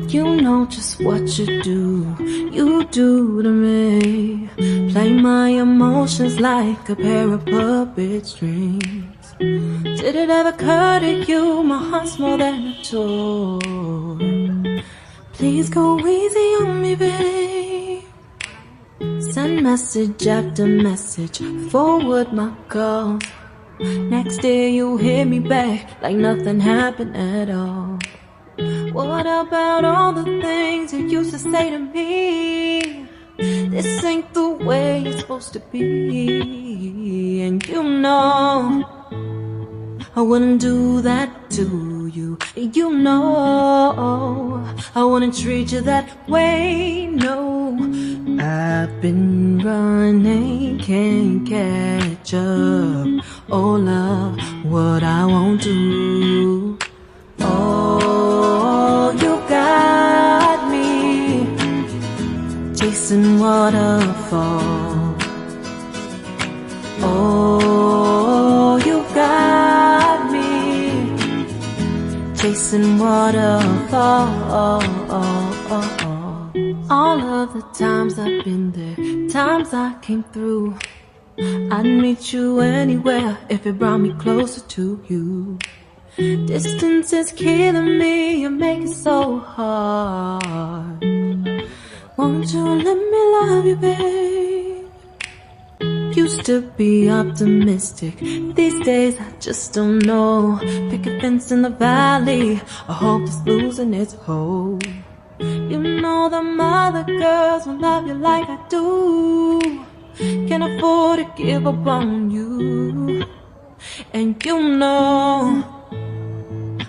You know just what you do to me. Play my emotions like a pair of puppet strings. Did it ever occur to you my heart's more than a toy? Please go easy on me, babe. Send message after message, forward my calls. Next day you hit me back like nothing happened at all. What about all the things you used to say to me? This ain't the way it's supposed to be. And you know I wouldn't do that to you. You know I wouldn't treat you that way, no. I've been running, can't catch up. Oh love, what I won't do. Oh, you got me chasing waterfalls. Oh, you got me chasing waterfalls. All of the times I've been there, times I came through, I'd meet you anywhere if it brought me closer to you. Distance is killing me, you make it so hard. Won't you let me love you, babe? Used to be optimistic, these days I just don't know. Pick a fence in the valley, I hope it's losing its hold. You know them other girls will love you like I do. Can't afford to give up on you. And you know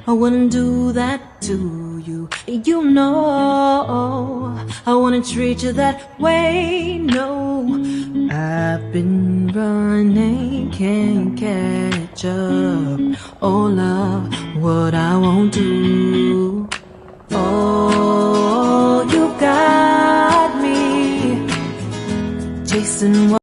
I wouldn't do that to you. You know I wouldn't treat you that way, no. I've been running, can't catch up. Oh love, what I won't do. Oh, you got me chasing